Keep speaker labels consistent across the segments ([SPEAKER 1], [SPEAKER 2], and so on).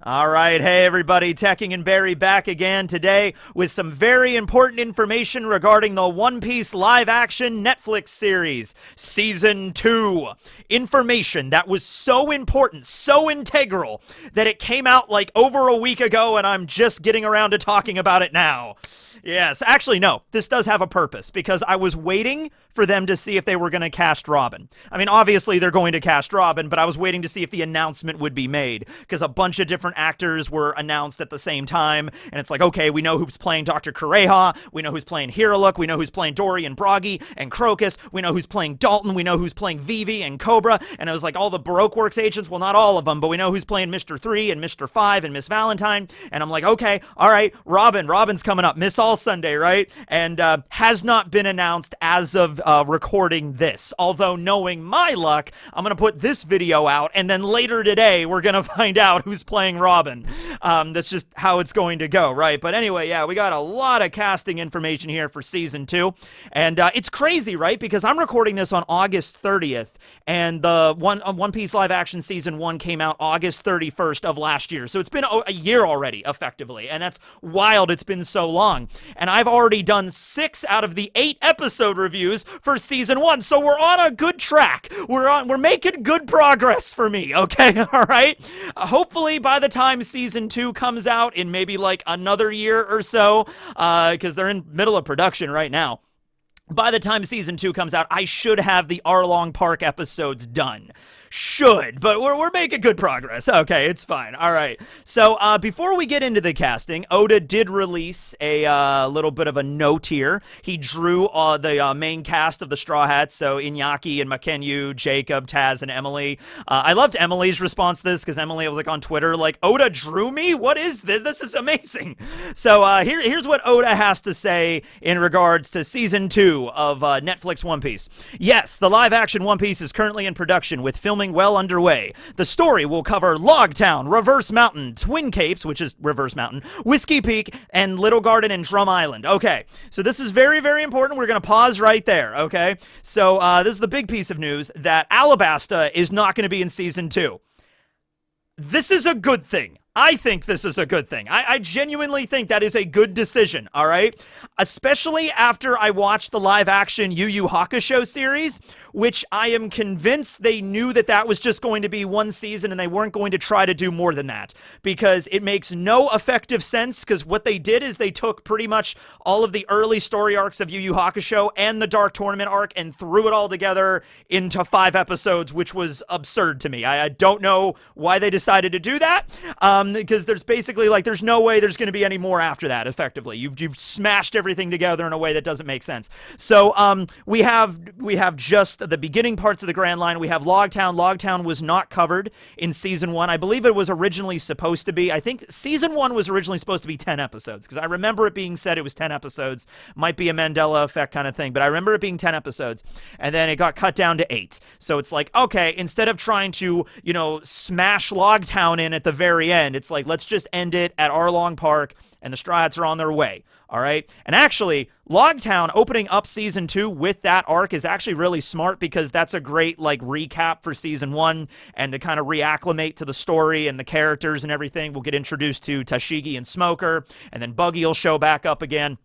[SPEAKER 1] All right, hey everybody, Teching and Barry back again today with some very important information regarding the One Piece live-action Netflix series, Season 2. Information that was so important, so integral, that it came out like over a week ago and I'm just getting around to talking about it now. Yes, actually, no, this does have a purpose, because I was waiting for them to see if they were going to cast Robin. I mean, obviously, they're going to cast Robin, but I was waiting to see if the announcement would be made, because a bunch of different actors were announced at the same time, and it's like, okay, we know who's playing Dr. Kureha, we know who's playing Hiraluk, we know who's playing Dory and Bragi and Crocus, we know who's playing Dalton, we know who's playing Vivi and Cobra, and it was like all the Baroque Works agents, well, not all of them, but we know who's playing Mr. 3 and Mr. 5 and Miss Valentine, and I'm like, okay, all right, Robin's coming up, Miss All Sunday, right? And has not been announced as of recording this. Although, knowing my luck, I'm going to put this video out, and then later today, we're going to find out who's playing Robin. That's just how it's going to go, right? But anyway, yeah, we got a lot of casting information here for Season 2. And it's crazy, right? Because I'm recording this on August 30th, and the One Piece live action Season 1 came out August 31st of last year. So it's been a year already, effectively. And that's wild. It's been so long. And I've already done 6 out of the 8 episode reviews for Season 1, so we're on a good track. We're making good progress for me, okay? All right? Hopefully, by the time Season 2 comes out in maybe like another year or so, because they're in middle of production right now, by the time Season 2 comes out, I should have the Arlong Park episodes done. Should, but we're making good progress. Okay, it's fine. All right. So before we get into the casting, Oda did release a little bit of a note here. He drew the main cast of the Straw Hats, so Iñaki and Makenyu, Jacob, Taz, and Emily. I loved Emily's response to this, because Emily was like on Twitter, like, Oda drew me? What is this? This is amazing. So here's what Oda has to say in regards to Season 2 of Netflix One Piece. Yes, the live-action One Piece is currently in production, with filming well underway. The story will cover Logtown, Reverse Mountain, Twin Capes, which is Reverse Mountain, Whiskey Peak, and Little Garden and Drum Island. Okay, so this is very, very important. We're going to pause right there, okay? So this is the big piece of news, that Alabasta is not going to be in Season 2. This is a good thing. I think this is a good thing. I genuinely think that is a good decision, all right? Especially after I watched the live-action Yu Yu Hakusho series, which I am convinced they knew that that was just going to be one season and they weren't going to try to do more than that, because it makes no effective sense, because what they did is they took pretty much all of the early story arcs of Yu Yu Hakusho and the Dark Tournament arc and threw it all together into 5 episodes, which was absurd to me. I don't know why they decided to do that, because there's basically, like, there's no way there's going to be any more after that, effectively. You've smashed everything together in a way that doesn't make sense. So we have just the beginning parts of the Grand Line. We have Logtown. Logtown was not covered in Season 1. I believe it was originally supposed to be. I think Season 1 was originally supposed to be 10 episodes, because I remember it being said it was 10 episodes. Might be a Mandela effect kind of thing, but I remember it being 10 episodes, and then it got cut down to 8. So it's like, okay, instead of trying to, smash Logtown in at the very end, it's like, let's just end it at Arlong Park, and the Straw Hats are on their way. All right. And actually, Logtown opening up Season 2 with that arc is actually really smart, because that's a great, like, recap for Season 1, and to kind of reacclimate to the story and the characters and everything. We'll get introduced to Tashigi and Smoker, and then Buggy will show back up again.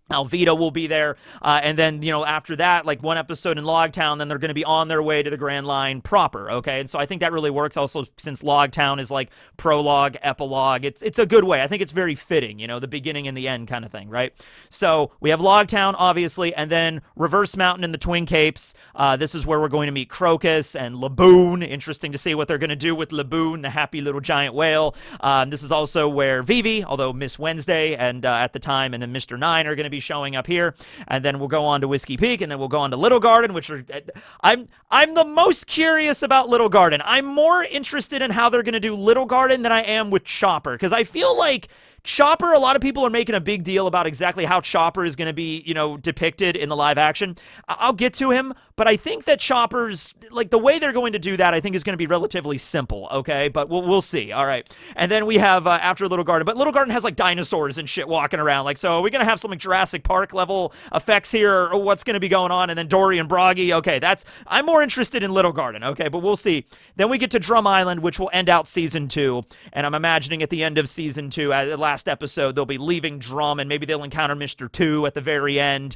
[SPEAKER 1] Alvita will be there, and then, after that, like, one episode in Logtown, then they're going to be on their way to the Grand Line proper, okay? And so I think that really works also, since Logtown is, like, prologue, epilogue. It's a good way. I think it's very fitting, the beginning and the end kind of thing, right? So we have Logtown, obviously, and then Reverse Mountain and the Twin Capes. This is where we're going to meet Crocus and Laboon. Interesting to see what they're going to do with Laboon, the happy little giant whale. This is also where Vivi, although Miss Wednesday and at the time, and then Mr. 9 are going to be showing up here, and then we'll go on to Whiskey Peak, and then we'll go on to Little Garden, which are, I'm the most curious about Little Garden. I'm more interested in how they're going to do Little Garden than I am with Chopper, because I feel like Chopper, a lot of people are making a big deal about exactly how Chopper is going to be, depicted in the live action. I'll get to him, but I think that Chopper's, like, the way they're going to do that, I think is going to be relatively simple, okay? But we'll see, all right? And then we have, after Little Garden, but Little Garden has, like, dinosaurs and shit walking around. Like, so are we going to have some, like, Jurassic Park level effects here, or what's going to be going on? And then Dory and Broggy, okay, I'm more interested in Little Garden, okay? But we'll see. Then we get to Drum Island, which will end out Season 2, and I'm imagining at the end of Season 2, at the last episode, they'll be leaving Drum, and maybe they'll encounter Mr. 2 at the very end.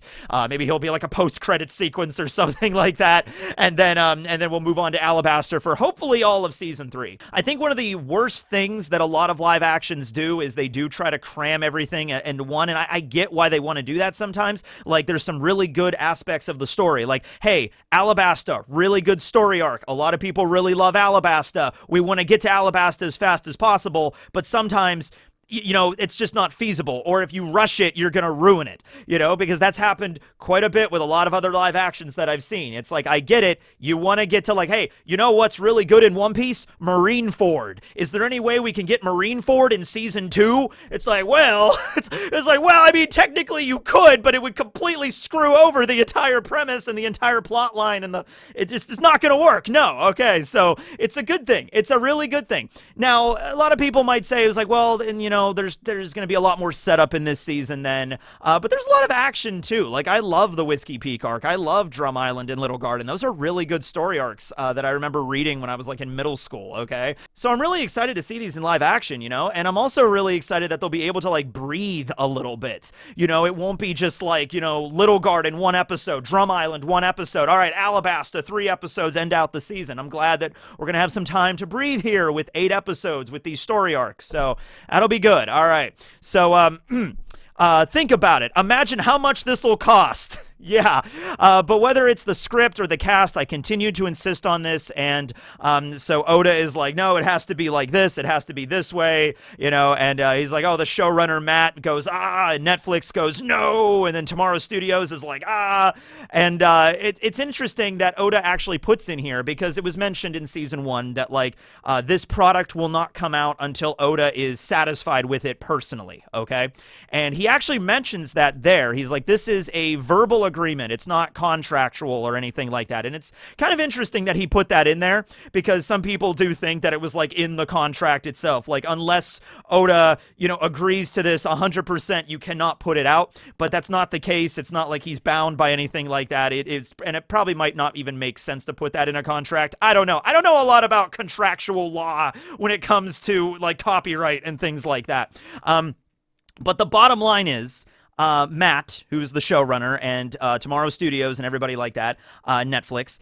[SPEAKER 1] Maybe he'll be like a post-credit sequence or something like that, and then we'll move on to Alabaster for hopefully all of Season 3. I think one of the worst things that a lot of live actions do is they do try to cram everything into one, and I get why they want to do that sometimes. Like, there's some really good aspects of the story, like, hey, Alabasta, really good story arc. A lot of people really love Alabasta. We want to get to Alabasta as fast as possible, but sometimes it's just not feasible. Or if you rush it, you're going to ruin it, because that's happened quite a bit with a lot of other live actions that I've seen. It's like, I get it. You want to get to, like, hey, what's really good in One Piece? Marineford. Is there any way we can get Marineford in Season 2? It's like, well, I mean, technically you could, but it would completely screw over the entire premise and the entire plot line, and it's not going to work. No. Okay. So it's a good thing. It's a really good thing. Now, a lot of people might say, it's like, well, and there's going to be a lot more setup in this season then, but there's a lot of action too. Like, I love the Whiskey Peak arc. I love Drum Island and Little Garden. Those are really good story arcs that I remember reading when I was, like, in middle school, okay? So I'm really excited to see these in live action, and I'm also really excited that they'll be able to, like, breathe a little bit. It won't be just like, Little Garden, 1 episode, Drum Island, 1 episode, all right, Alabasta, 3 episodes, end out the season. I'm glad that we're going to have some time to breathe here with 8 episodes with these story arcs, so that'll be good. All right. So, think about it. Imagine how much this will cost. Yeah, but whether it's the script or the cast, I continue to insist on this, and so Oda is like, no, it has to be like this, it has to be this way, and he's like, oh, the showrunner, Matt, goes, and Netflix goes, no, and then Tomorrow Studios is like, and it's interesting that Oda actually puts in here, because it was mentioned in Season 1 that, like, this product will not come out until Oda is satisfied with it personally, okay? And he actually mentions that there. He's like, this is a verbal agreement. It's not contractual or anything like that. And it's kind of interesting that he put that in there, because some people do think that it was, like, in the contract itself. Like, unless Oda, agrees to this 100%, you cannot put it out. But that's not the case. It's not like he's bound by anything like that. It is, and it probably might not even make sense to put that in a contract. I don't know. I don't know a lot about contractual law when it comes to, like, copyright and things like that. But the bottom line is, Matt, who's the showrunner, and Tomorrow Studios and everybody like that, Netflix,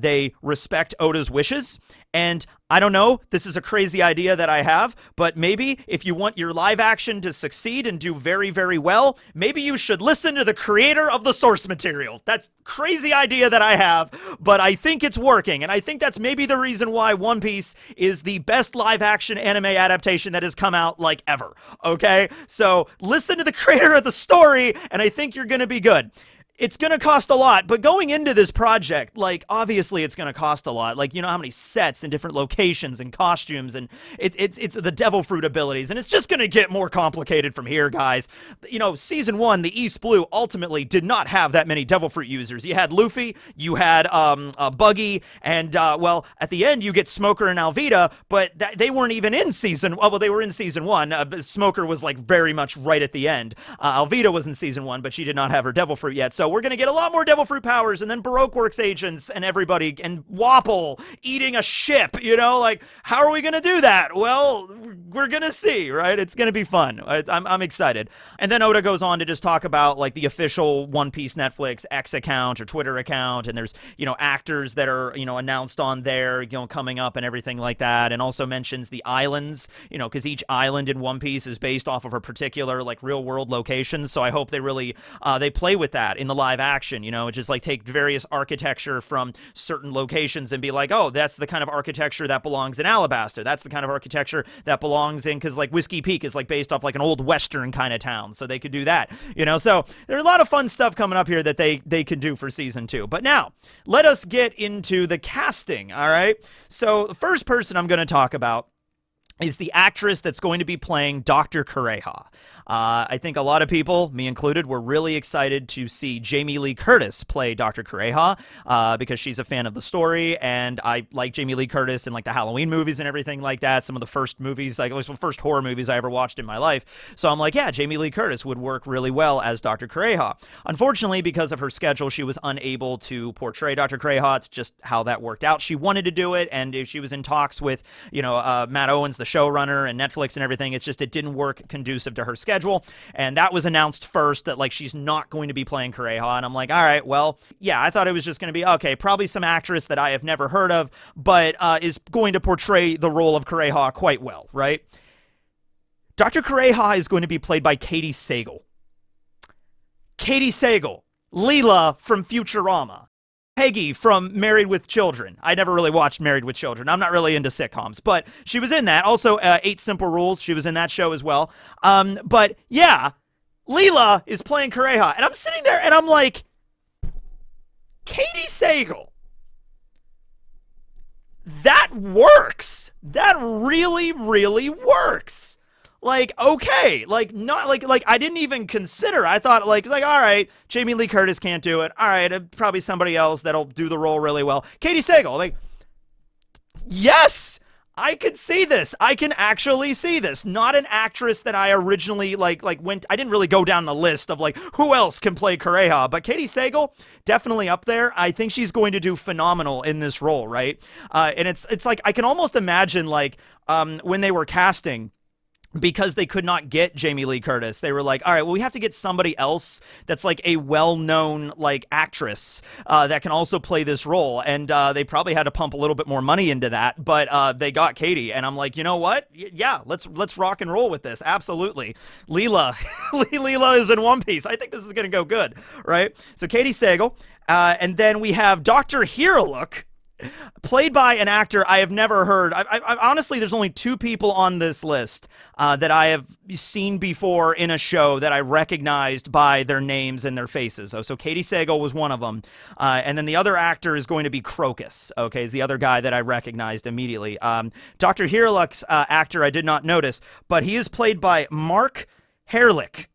[SPEAKER 1] they respect Oda's wishes. And I don't know, this is a crazy idea that I have, but maybe if you want your live action to succeed and do very, very well, maybe you should listen to the creator of the source material. That's a crazy idea that I have, but I think it's working, and I think that's maybe the reason why One Piece is the best live action anime adaptation that has come out, like, ever, okay? So listen to the creator of the story, and I think you're gonna be good. It's going to cost a lot, but going into this project, like, obviously it's going to cost a lot. Like, how many sets and different locations and costumes, and it's the devil fruit abilities, and it's just going to get more complicated from here, guys. Season 1, the East Blue, ultimately did not have that many devil fruit users. You had Luffy, you had Buggy, and, well, at the end you get Smoker and Alvida, but they weren't even in Season... Well, they were in Season 1. Smoker was, like, very much right at the end. Alvida was in Season 1, but she did not have her devil fruit yet, so we're going to get a lot more devil fruit powers, and then Baroque Works agents and everybody, and Wapple eating a ship, like, how are we going to do that? Well, we're going to see, right? It's going to be fun. I'm excited. And then Oda goes on to just talk about, like, the official One Piece Netflix X account or Twitter account, and there's, actors that are, announced on there, coming up and everything like that, and also mentions the islands, because each island in One Piece is based off of a particular, like, real-world location, so I hope they really, they play with that in the live action, just, like, take various architecture from certain locations and be like, oh, that's the kind of architecture that belongs in Alabasta. That's the kind of architecture that belongs in, because, like, Whiskey Peak is, like, based off, like, an old Western kind of town, so they could do that, So there's a lot of fun stuff coming up here that they can do for Season 2. But now, let us get into the casting, all right? So the first person I'm going to talk about is the actress that's going to be playing Dr. Kureha. I think a lot of people, me included, were really excited to see Jamie Lee Curtis play Dr. Kureha because she's a fan of the story, and I like Jamie Lee Curtis in like the Halloween movies and everything like that. Some of the first movies, like the first horror movies I ever watched in my life. So I'm like, yeah, Jamie Lee Curtis would work really well as Dr. Kureha. Unfortunately, because of her schedule, she was unable to portray Dr. Kureha. It's just how that worked out. She wanted to do it, and she was in talks with, Matt Owens, the showrunner, and Netflix and everything. It's just it didn't work conducive to her schedule. And that was announced first, that like she's not going to be playing Kureha. And I'm like, all right, well, yeah, I thought it was just going to be, okay, probably some actress that I have never heard of, but is going to portray the role of Kureha quite well, right? Dr. Kureha is going to be played by Katie Sagal. Katie Sagal, Leela from Futurama. Peggy from Married with Children. I never really watched Married with Children. I'm not really into sitcoms, but she was in that. Also, 8 Simple Rules. She was in that show as well. But yeah, Leela is playing Kureha, and I'm sitting there and I'm like, Katie Sagal. That works. That really, really works. Like, okay, like, not, like, I didn't even consider, I thought, like, it's like, all right, Jamie Lee Curtis can't do it, all right, probably somebody else that'll do the role really well. Katie Sagal, like, yes, I could see this, I can actually see this. Not an actress that I originally, I didn't really go down the list of, like, who else can play Kureha, but Katie Sagal, definitely up there. I think she's going to do phenomenal in this role, right? And it's like, I can almost imagine, like, when they were casting, because they could not get Jamie Lee Curtis, they were like, all right, well, we have to get somebody else that's like a well-known like actress that can also play this role. And they probably had to pump a little bit more money into that, but they got Katie. And I'm like, you know what? Yeah, let's rock and roll with this. Absolutely. Leela. Leela is in One Piece. I think this is going to go good, right? So Katie Sagal. And then we have Dr. Hiraluk, played by an actor I have never heard. I honestly, there's only 2 people on this list that I have seen before in a show that I recognized by their names and their faces. So Katie Sagal was one of them. And then the other actor is going to be Crocus, okay, is the other guy that I recognized immediately. Dr. Hiraluk's actor I did not notice, but he is played by Mark Herlick.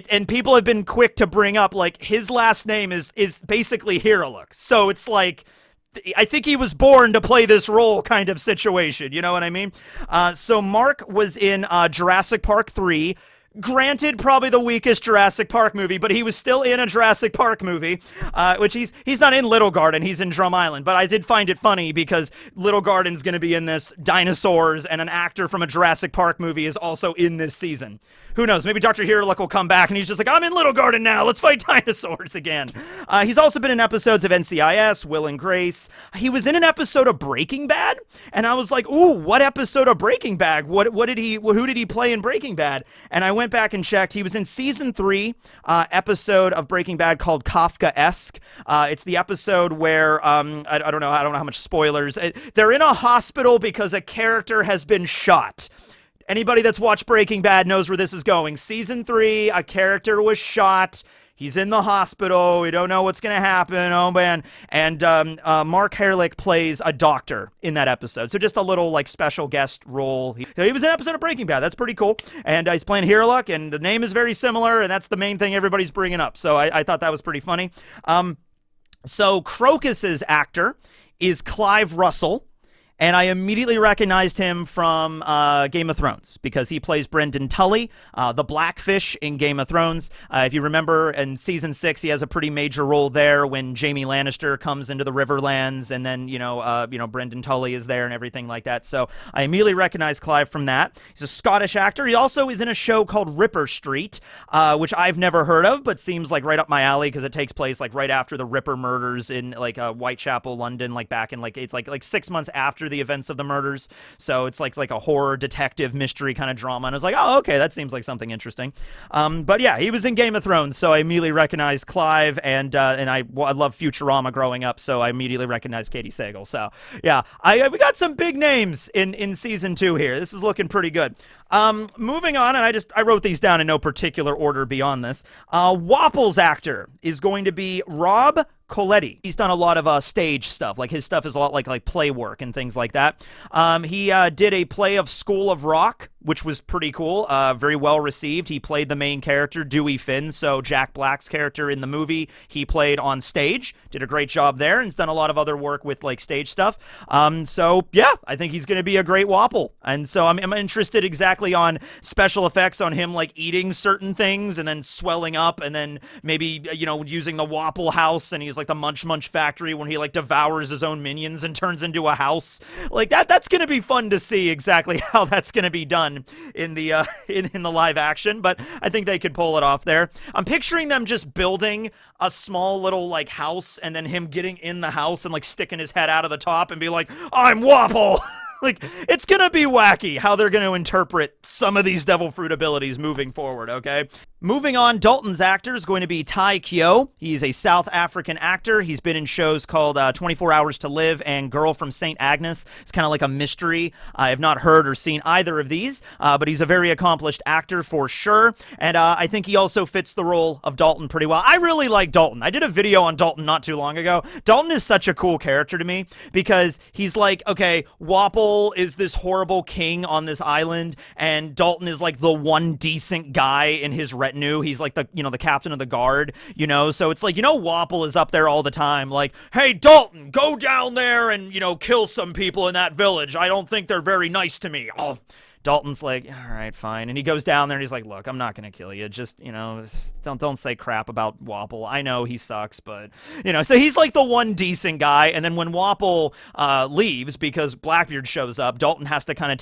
[SPEAKER 1] And people have been quick to bring up, like, his last name is basically Hiraluk. So it's like, I think he was born to play this role kind of situation. You know what I mean? So Mark was in Jurassic Park 3. Granted, probably the weakest Jurassic Park movie, but he was still in a Jurassic Park movie, which he's not in Little Garden, he's in Drum Island, but I did find it funny because Little Garden's going to be in this, dinosaurs, and an actor from a Jurassic Park movie is also in this season. Who knows? Maybe Dr. Hiraluk will come back and he's just like, I'm in Little Garden now. Let's fight dinosaurs again. He's also been in episodes of NCIS, Will and Grace. He was in an episode of Breaking Bad, and I was like, ooh, what episode of Breaking Bad? Who did he play in Breaking Bad? And I went back and checked. He was in season 3 episode of Breaking Bad called Kafkaesque. It's the episode where I don't know how much spoilers. They're in a hospital because a character has been shot. Anybody that's watched Breaking Bad knows where this is going. Season 3, a character was shot. He's in the hospital. We don't know what's going to happen. Oh, man. And Mark Herlick plays a doctor in that episode. So just a little, like, special guest role. He was in an episode of Breaking Bad. That's pretty cool. And he's playing Hiraluk, and the name is very similar, and that's the main thing everybody's bringing up. So I thought that was pretty funny. So Crocus's actor is Clive Russell. And I immediately recognized him from Game of Thrones because he plays Brendan Tully, the Blackfish in Game of Thrones. If you remember, in Season 6, he has a pretty major role there when Jaime Lannister comes into the Riverlands, and then, Brendan Tully is there and everything like that. So I immediately recognized Clive from that. He's a Scottish actor. He also is in a show called Ripper Street, which I've never heard of, but seems like right up my alley because it takes place like right after the Ripper murders in like Whitechapel, London, like back in like it's like 6 months after the events of the murders. So it's like a horror detective mystery kind of drama. And I was like, oh, okay, that seems like something interesting. But yeah, he was in Game of Thrones, so I immediately recognized Clive, and I love Futurama growing up, so I immediately recognized Katie Sagal. So yeah, we got some big names in season 2 here. This is looking pretty good. Moving on, and I wrote these down in no particular order beyond this. Wapple's actor is going to be Rob Coletti. He's done a lot of stage stuff. Like his stuff is a lot like play work and things like that. He did a play of School of Rock, which was pretty cool, very well received. He played the main character, Dewey Finn, so Jack Black's character in the movie, he played on stage, did a great job there, and has done a lot of other work with like stage stuff. So yeah, I think he's going to be a great Wapple, and so I'm interested exactly on special effects on him like eating certain things and then swelling up, and then maybe, you know, using the Wapple house, and he's like the Munch Munch factory when he like devours his own minions and turns into a house. Like that's going to be fun to see exactly how that's going to be done in the in the live action, but I think they could pull it off there. I'm picturing them just building a small little like house, and then him getting in the house and like sticking his head out of the top and be like, "I'm Wapple." Like, it's gonna be wacky how they're gonna interpret some of these devil fruit abilities moving forward, okay? Moving on, Dalton's actor is going to be Tai Kyo. He's a South African actor. He's been in shows called 24 Hours to Live and Girl from St. Agnes. It's kind of like a mystery. I have not heard or seen either of these, but he's a very accomplished actor for sure, and I think he also fits the role of Dalton pretty well. I really like Dalton. I did a video on Dalton not too long ago. Dalton is such a cool character to me because he's like, okay, Wapple is this horrible king on this island, and Dalton is like the one decent guy in his retinue. He's like the, you know, the captain of the guard, you know, so it's like, you know, Wapple is up there all the time like, hey, Dalton, go down there and, you know, kill some people in that village. I don't think they're very nice to me. Oh, Dalton's like, all right, fine. And he goes down there and he's like, look, I'm not going to kill you. Just, you know, don't say crap about Wapple. I know he sucks, but, you know, so he's like the one decent guy. And then when Wapple leaves because Blackbeard shows up, Dalton has to kind of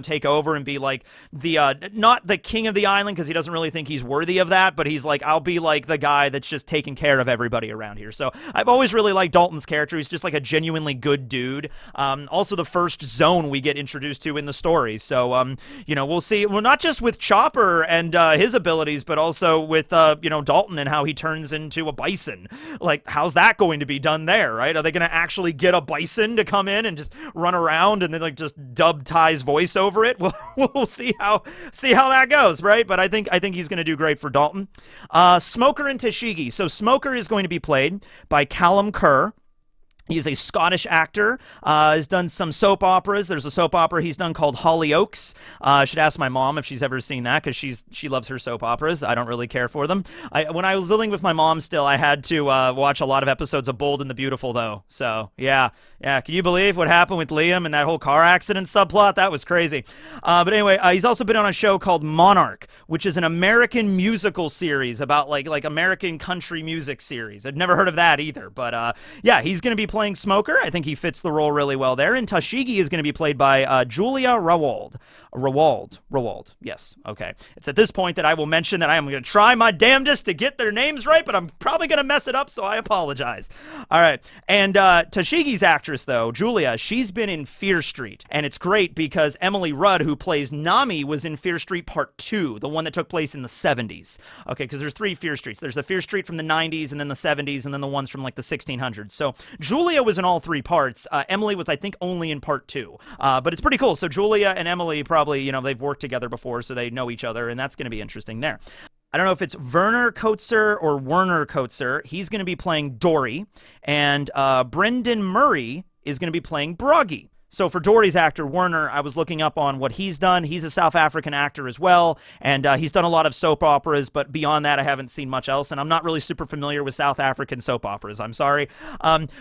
[SPEAKER 1] take over and be like the, not the king of the island because he doesn't really think he's worthy of that, but he's like, I'll be like the guy that's just taking care of everybody around here. So I've always really liked Dalton's character. He's just like a genuinely good dude. Also the first zone we get introduced to in the story. So, you know, we'll see. Well, not just with Chopper and his abilities, but also with, you know, Dalton and how he turns into a bison. Like, how's that going to be done there, right? Are they going to actually get a bison to come in and just run around and then, like, just dub Ty's voice over it? We'll see how that goes, right? But I think he's going to do great for Dalton. Smoker and Tashigi. So Smoker is going to be played by Callum Kerr. He's a Scottish actor, has done some soap operas. There's a soap opera he's done called Hollyoaks. I should ask my mom if she's ever seen that because she loves her soap operas. I don't really care for them. When I was living with my mom still, I had to watch a lot of episodes of Bold and the Beautiful, though. So, yeah. Can you believe what happened with Liam and that whole car accident subplot? That was crazy. But anyway, he's also been on a show called Monarch, which is an American musical series about like American country music series. I've never heard of that either. But yeah, he's going to be playing Smoker. I think he fits the role really well there. And Tashigi is going to be played by Julia Rawald. Rawald. Yes. Okay. It's at this point that I will mention that I am going to try my damnedest to get their names right, but I'm probably going to mess it up, so I apologize. All right. And Tashigi's actress, though, Julia, she's been in Fear Street. And it's great because Emily Rudd, who plays Nami, was in Fear Street Part 2, the one that took place in the 70s. Okay, because there's 3 Fear Streets. There's the Fear Street from the 90s, and then the 70s, and then the ones from like the 1600s. So Julia was in all 3 parts. Emily was, I think, only in Part 2. But it's pretty cool. So Julia and Emily probably, you know, they've worked together before, so they know each other, and that's going to be interesting there. I don't know if it's Werner Kotzer or Werner Kotzer. He's going to be playing Dory, and Brendan Murray is going to be playing Broggy. So for Dory's actor, Werner, I was looking up on what he's done. He's a South African actor as well, and he's done a lot of soap operas, but beyond that, I haven't seen much else, and I'm not really super familiar with South African soap operas. I'm sorry.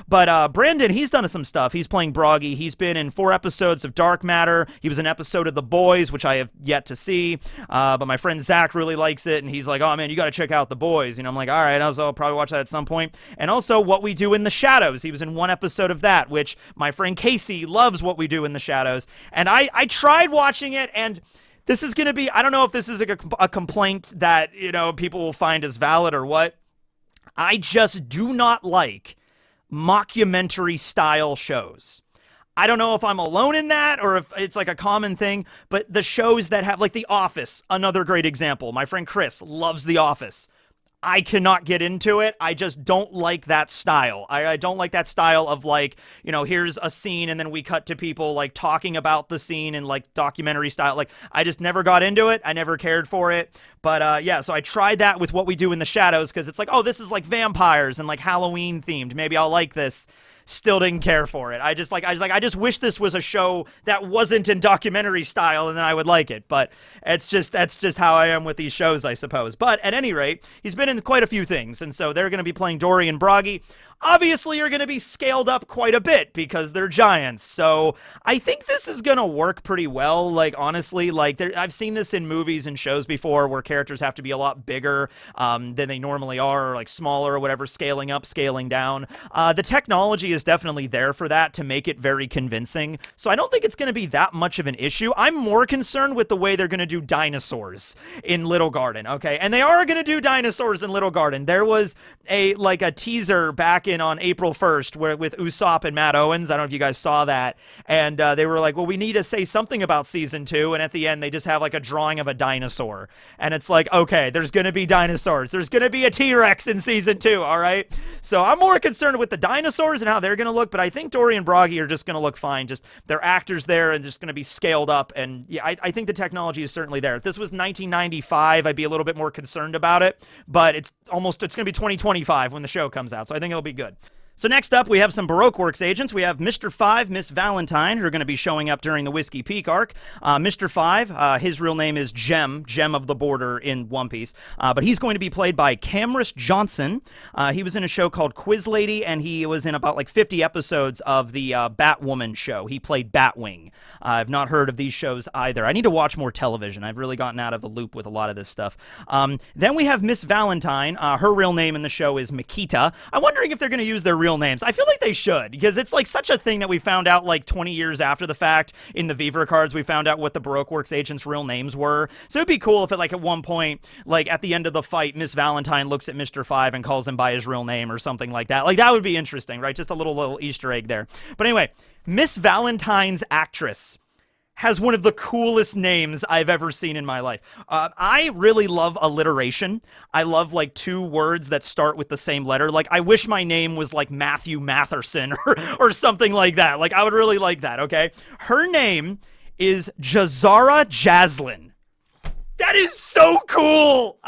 [SPEAKER 1] But Brandon, he's done some stuff. He's playing Broggy. He's been in 4 episodes of Dark Matter. He was in an episode of The Boys, which I have yet to see, but my friend Zach really likes it, and he's like, oh, man, you got to check out The Boys. You know, I'm like, all right, I'll probably watch that at some point. And also What We Do in the Shadows. He was in 1 episode of that, which my friend Casey loves What We Do in the Shadows. And I tried watching it, and this is going to be, I don't know if this is a complaint that, you know, people will find as valid or what. I just do not like mockumentary style shows. I don't know if I'm alone in that or if it's like a common thing, but the shows that have, like The Office, another great example. My friend Chris loves The Office. I cannot get into it. I just don't like that style. I don't like that style of like, here's a scene and then we cut to people like talking about the scene and like documentary style. Like, I just never got into it. I never cared for it. But yeah, so I tried that with What We Do in the Shadows because it's like, oh, this is like vampires and like Halloween themed. Maybe I'll like this. Still didn't care for it. I just wish this was a show that wasn't in documentary style, and then I would like it. But that's just how I am with these shows, I suppose. But at any rate, he's been in quite a few things, and so they're going to be playing Dorian Bragi. Obviously, you're going to be scaled up quite a bit because they're giants. So I think this is going to work pretty well. Like, honestly, like I've seen this in movies and shows before where characters have to be a lot bigger than they normally are, or like smaller or whatever, scaling up, scaling down. The technology is definitely there for that to make it very convincing. So I don't think it's going to be that much of an issue. I'm more concerned with the way they're going to do dinosaurs in Little Garden, okay? And they are going to do dinosaurs in Little Garden. There was a teaser back on April 1st with Usopp and Matt Owens. I don't know if you guys saw that. And they were like, well, we need to say something about season 2. And at the end, they just have like a drawing of a dinosaur. And it's like, okay, there's going to be dinosaurs. There's going to be a T-Rex in season 2, all right? So I'm more concerned with the dinosaurs and how they're going to look. But I think Dorian Bragi are just going to look fine. Just their actors there and just going to be scaled up. And yeah, I think the technology is certainly there. If this was 1995, I'd be a little bit more concerned about it. But it's going to be 2025 when the show comes out. So I think it'll be good. So next up, we have some Baroque Works agents. We have Mr. 5, Miss Valentine, who are going to be showing up during the Whiskey Peak arc. Mr. 5, his real name is Gem of the Border in One Piece. But he's going to be played by Camrus Johnson. He was in a show called Quiz Lady, and he was in about like 50 episodes of the Batwoman show. He played Batwing. I've not heard of these shows either. I need to watch more television. I've really gotten out of the loop with a lot of this stuff. Then we have Miss Valentine. Her real name in the show is Makita. I'm wondering if they're going to use their real names. I feel like they should, because it's like such a thing that we found out like 20 years after the fact in the Viva cards. We found out what the Baroque Works agents' real names were. So it'd be cool if at one point, like at the end of the fight, Miss Valentine looks at Mr. 5 and calls him by his real name or something like that. Like, that would be interesting, right? Just a little Easter egg there. But anyway, Miss Valentine's actress has one of the coolest names I've ever seen in my life. I really love alliteration. I love like 2 words that start with the same letter. Like, I wish my name was like Matthew Matherson or something like that. Like, I would really like that, okay? Her name is Jazara Jaslyn. That is so cool!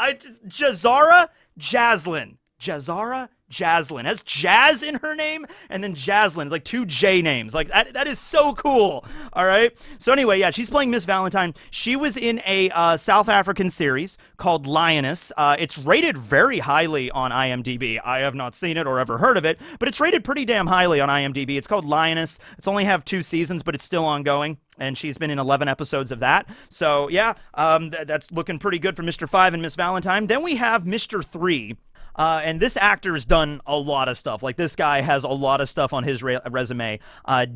[SPEAKER 1] Jazara Jaslyn. Jazara Jaslyn. Has Jazz in her name and then Jaslyn, like 2 J names. Like, that is so cool. All right. So anyway, yeah, she's playing Miss Valentine. She was in a South African series called Lioness. It's rated very highly on IMDb. I have not seen it or ever heard of it, but it's rated pretty damn highly on IMDb. It's called Lioness. It's only have 2 seasons, but it's still ongoing. And she's been in 11 episodes of that. So yeah, that's looking pretty good for Mr. 5 and Miss Valentine. Then we have Mr. 3. And this actor has done a lot of stuff. Like, this guy has a lot of stuff on his resume.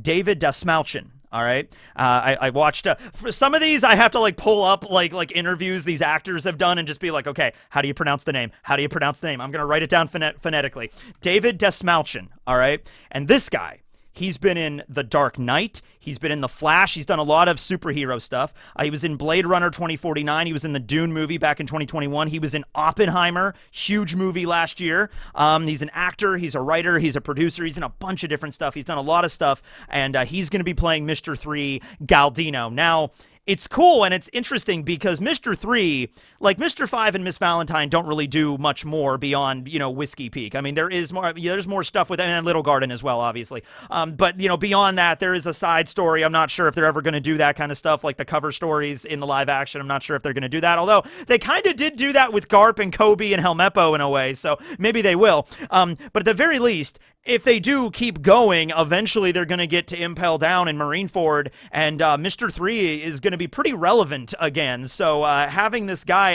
[SPEAKER 1] David Dasmalchian. All right. I watched for some of these. I have to like pull up like interviews these actors have done and just be like, okay, how do you pronounce the name? How do you pronounce the name? I'm going to write it down phonetically. David Dasmalchian. All right. And this guy, he's been in The Dark Knight. He's been in The Flash. He's done a lot of superhero stuff. He was in Blade Runner 2049. He was in the Dune movie back in 2021. He was in Oppenheimer, huge movie last year. He's an actor. He's a writer. He's a producer. He's in a bunch of different stuff. He's done a lot of stuff. And he's going to be playing Mr. 3 Galdino. Now, it's cool and it's interesting because Mr. 3, like Mr. 5 and Miss Valentine don't really do much more beyond, Whiskey Peak. I mean, there's more stuff with and Little Garden as well, obviously. But, beyond that, there is a side story. I'm not sure if they're ever going to do that kind of stuff, like the cover stories in the live action. I'm not sure if they're going to do that, although they kind of did do that with Garp and Kobe and Helmeppo in a way, so maybe they will. But at the very least, if they do keep going, eventually they're going to get to Impel Down and Marineford, and Mr. 3 is going to be pretty relevant again. So having this guy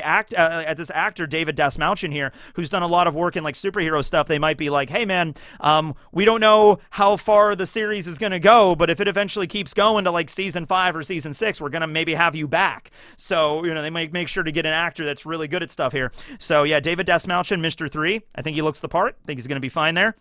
[SPEAKER 1] this actor, David Dasmalchian here, who's done a lot of work in like superhero stuff, they might be like, hey man, we don't know how far the series is going to go, but if it eventually keeps going to like season 5 or season 6, we're going to maybe have you back. So, they might make sure to get an actor that's really good at stuff here. So yeah, David Dasmalchian, Mr. 3, I think he looks the part. I think he's going to be fine there.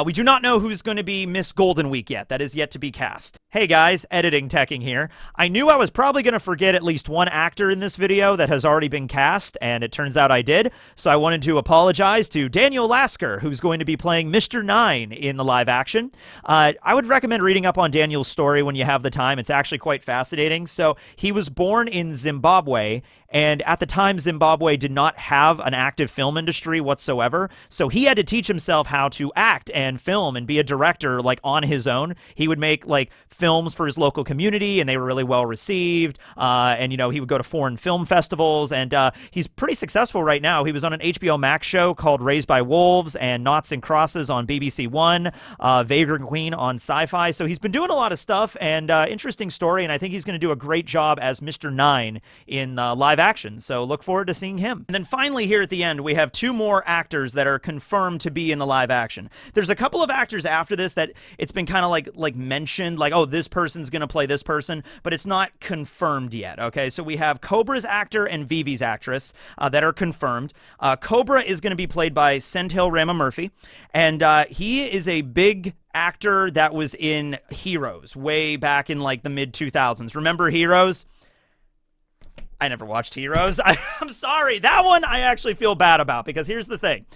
[SPEAKER 1] We do not know who's going to be Miss Golden Week yet. That is yet to be cast. Hey guys, editing teching here. I knew I was probably going to forget at least one actor in this video that has already been cast, and it turns out I did, so I wanted to apologize to Daniel Lasker, who's going to be playing Mr. Nine in the live action. I would recommend reading up on Daniel's story when you have the time. It's actually quite fascinating. So he was born in Zimbabwe, and at the time, Zimbabwe did not have an active film industry whatsoever, so he had to teach himself how to act and film and be a director, like, on his own. He would make, like, films for his local community, and they were really well received, and, you know, he would go to foreign film festivals, and he's pretty successful right now. He was on an HBO Max show called Raised by Wolves and Noughts and Crosses on BBC One, Vagrant Queen on Sci-Fi, so he's been doing a lot of stuff, and interesting story, and I think he's going to do a great job as Mr. Nine in live action, so look forward to seeing him. And then finally here at the end, we have two more actors that are confirmed to be in the live action. There's a couple of actors after this that it's been kind of like mentioned, like, oh, this person's gonna play this person, but it's not confirmed yet, okay? So we have Cobra's actor and Vivi's actress that are confirmed. Cobra is gonna be played by Senthil Ramamurthy, and he is a big actor that was in Heroes way back in like the mid-2000s. Remember Heroes? I never watched Heroes. I'm sorry. That one I actually feel bad about, because here's the thing.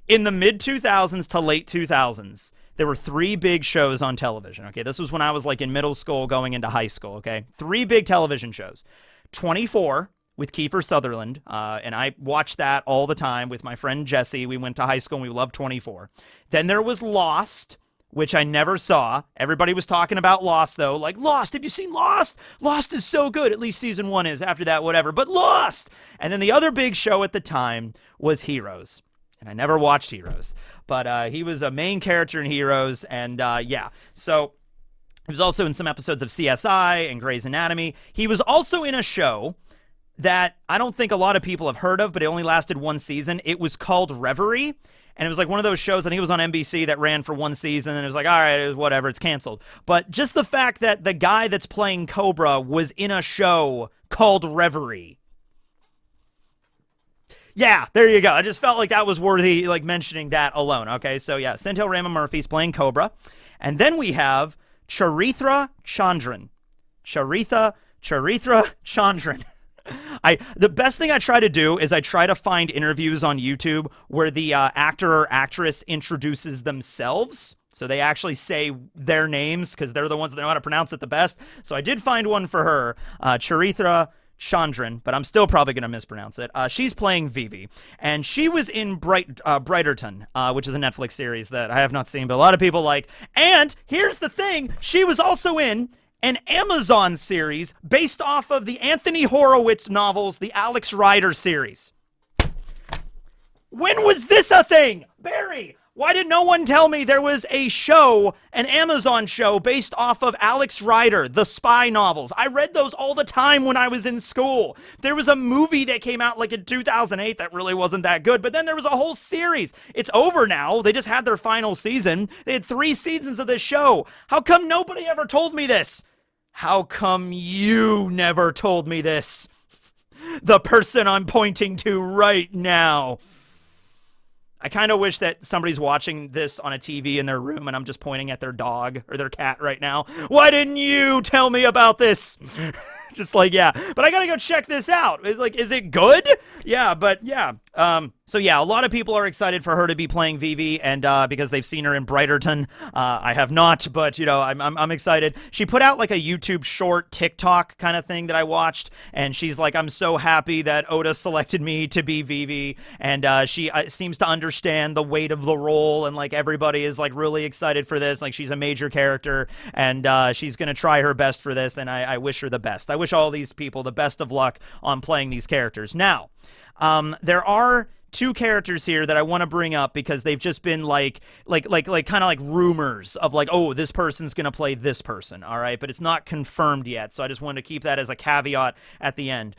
[SPEAKER 1] In the mid-2000s to late 2000s, there were three big shows on television, okay? This was when I was like in middle school going into high school, okay? Three big television shows. 24 with Kiefer Sutherland, and I watched that all the time with my friend Jesse. We went to high school and we loved 24. Then there was Lost, which I never saw. Everybody was talking about Lost, though. Like, Lost, have you seen Lost? Lost is so good. At least season 1 is. After that, whatever. But Lost! And then the other big show at the time was Heroes. And I never watched Heroes. But he was a main character in Heroes, and yeah. So he was also in some episodes of CSI and Grey's Anatomy. He was also in a show that I don't think a lot of people have heard of, but it only lasted one season. It was called Reverie. And it was like one of those shows, I think it was on NBC, that ran for one season, and it was like, all right, it was whatever, it's canceled. But just the fact that the guy that's playing Cobra was in a show called Reverie. Yeah, there you go. I just felt like that was worthy, like, mentioning that alone. Okay, so yeah, Senthil Ramamurthy's playing Cobra. And then we have Charithra Chandran. Charithra Chandran. The best thing I try to do is I try to find interviews on YouTube where the actor or actress introduces themselves. So they actually say their names because they're the ones that know how to pronounce it the best. So I did find one for her, Charithra Chandran, but I'm still probably going to mispronounce it. She's playing Vivi, and she was in Brighterton, which is a Netflix series that I have not seen, but a lot of people like. And here's the thing, she was also in an Amazon series based off of the Anthony Horowitz novels, the Alex Rider series. When was this a thing? Barry, why did no one tell me there was a show, an Amazon show, based off of Alex Rider, the spy novels? I read those all the time when I was in school. There was a movie that came out like in 2008 that really wasn't that good, but then there was a whole series. It's over now. They just had their final season. They had 3 seasons of this show. How come nobody ever told me this? How come you never told me this? The person I'm pointing to right now. I kind of wish that somebody's watching this on a TV in their room and I'm just pointing at their dog or their cat right now. Why didn't you tell me about this? Just like, yeah. But I gotta go check this out. It's like, is it good? Yeah, but yeah. So yeah, a lot of people are excited for her to be playing Vivi, and because they've seen her in Brighterton. I have not, but you know, I'm excited. She put out like a YouTube short TikTok kind of thing that I watched, and she's like, I'm so happy that Oda selected me to be Vivi, and she seems to understand the weight of the role, and like everybody is like really excited for this. Like, she's a major character, and she's gonna try her best for this, and I wish her the best. I wish all these people the best of luck on playing these characters. Now, there are 2 characters here that I want to bring up because they've just been like kind of like rumors of like, oh, this person's going to play this person, all right? But it's not confirmed yet, so I just wanted to keep that as a caveat at the end.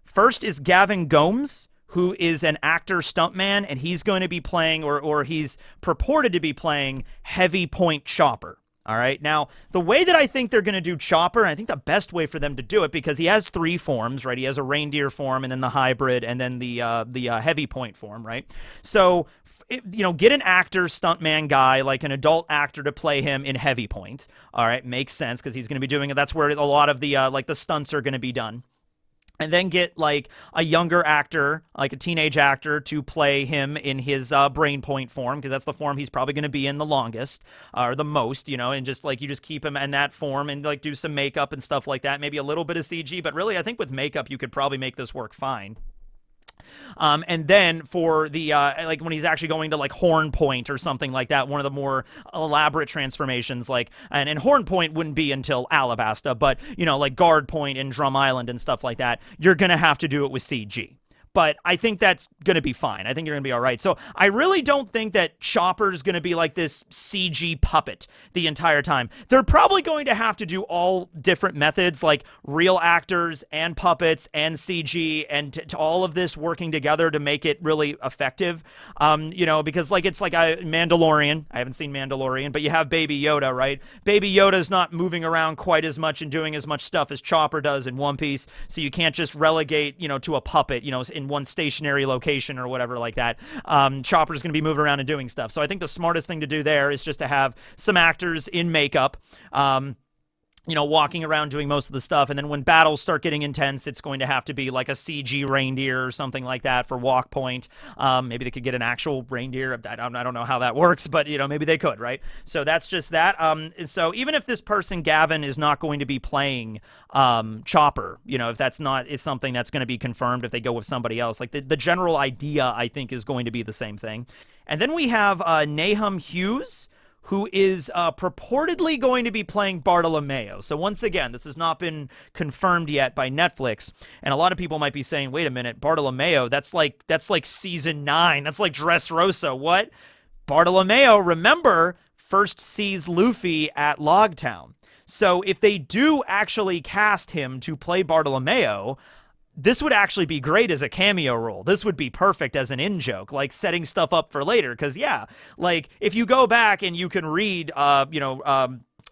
[SPEAKER 1] First is Gavin Gomes, who is an actor stuntman, and he's going to be playing, or he's purported to be playing, Heavy Point Chopper. All right. Now, the way that I think they're going to do Chopper, and I think the best way for them to do it, because he has 3 forms, right? He has a reindeer form, and then the hybrid, and then the heavy point form, right? So, get an actor, stuntman guy, like an adult actor to play him in heavy point. All right, makes sense because he's going to be doing it. That's where a lot of the the stunts are going to be done. And then get like a younger actor, like a teenage actor, to play him in his brain point form, because that's the form he's probably going to be in the longest or the most, and just like you just keep him in that form and like do some makeup and stuff like that. Maybe a little bit of CG, but really I think with makeup you could probably make this work fine. And then for the like when he's actually going to like Horn Point or something like that, one of the more elaborate transformations, like and Horn Point wouldn't be until Alabasta, but like Guard Point and Drum Island and stuff like that, you're gonna have to do it with CG. But I think that's going to be fine. I think you're going to be all right. So I really don't think that Chopper's going to be like this CG puppet the entire time. They're probably going to have to do all different methods, like real actors and puppets and CG and to all of this working together to make it really effective. Because like it's like a Mandalorian. I haven't seen Mandalorian, but you have Baby Yoda, right? Baby Yoda's not moving around quite as much and doing as much stuff as Chopper does in One Piece. So you can't just relegate, to a puppet, in one stationary location or whatever like that. Chopper's going to be moving around and doing stuff. So I think the smartest thing to do there is just to have some actors in makeup, walking around doing most of the stuff. And then when battles start getting intense, it's going to have to be like a CG reindeer or something like that for Walk Point. Maybe they could get an actual reindeer. I don't know how that works, but, maybe they could, right? So that's just that. So even if this person, Gavin, is not going to be playing Chopper, if that's not is something that's going to be confirmed if they go with somebody else, like the general idea, I think, is going to be the same thing. And then we have Nahum Hughes, who is purportedly going to be playing Bartolomeo. So once again, this has not been confirmed yet by Netflix, and a lot of people might be saying, wait a minute, Bartolomeo, that's like season 9, that's like Dressrosa. What? Bartolomeo, remember, first sees Luffy at Logtown. So if they do actually cast him to play Bartolomeo, this would actually be great as a cameo role. This would be perfect as an in-joke, like setting stuff up for later. Because, yeah, like, if you go back and you can read,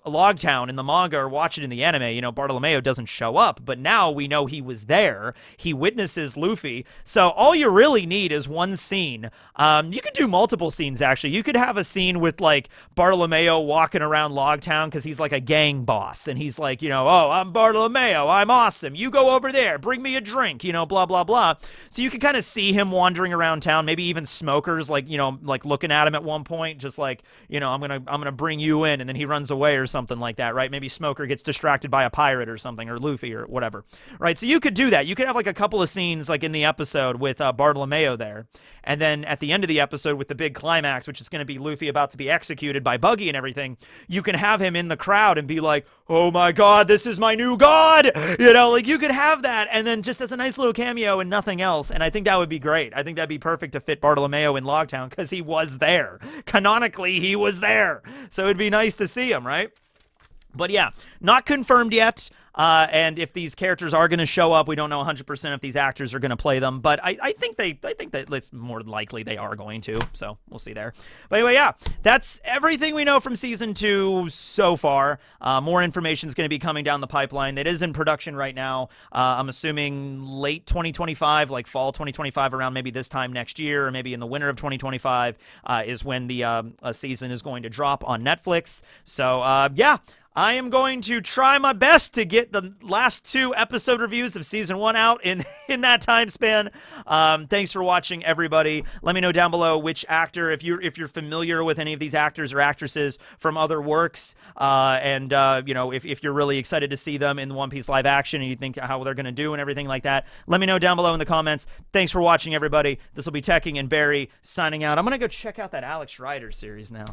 [SPEAKER 1] Logtown in the manga or watch it in the anime, Bartolomeo doesn't show up, but now we know he was there. He witnesses Luffy. So all you really need is one scene. You could do multiple scenes, actually. You could have a scene with, like, Bartolomeo walking around Logtown because he's like a gang boss. And he's like, oh, I'm Bartolomeo. I'm awesome. You go over there. Bring me a drink, blah, blah, blah. So you can kind of see him wandering around town. Maybe even Smokers, like, like looking at him at one point, just like, I'm gonna bring you in, and then he runs away or something like that, right? Maybe Smoker gets distracted by a pirate or something, or Luffy or whatever, right? So you could do that. You could have like a couple of scenes like in the episode with Bartolomeo there, and then at the end of the episode with the big climax, which is going to be Luffy about to be executed by Buggy and everything, you can have him in the crowd and be like, oh my god, this is my new god! Like you could have that, and then just as a nice little cameo and nothing else, and I think that would be great. I think that'd be perfect to fit Bartolomeo in Logtown, because he was there. Canonically, he was there. So it'd be nice to see him, right? But yeah, not confirmed yet. And if these characters are going to show up, we don't know 100% if these actors are going to play them. But I think that it's more likely they are going to. So we'll see there. But anyway, yeah, that's everything we know from season 2 so far. More information is going to be coming down the pipeline. It is in production right now. I'm assuming late 2025, like fall 2025, around maybe this time next year, or maybe in the winter of 2025 is when the season is going to drop on Netflix. So yeah. I am going to try my best to get the last 2 episode reviews of season 1 out in that time span. Thanks for watching, everybody. Let me know down below which actor, if you're familiar with any of these actors or actresses from other works, and if you're really excited to see them in the One Piece live action and you think how they're gonna do and everything like that. Let me know down below in the comments. Thanks for watching, everybody. This will be Teching and Barry signing out. I'm gonna go check out that Alex Rider series now.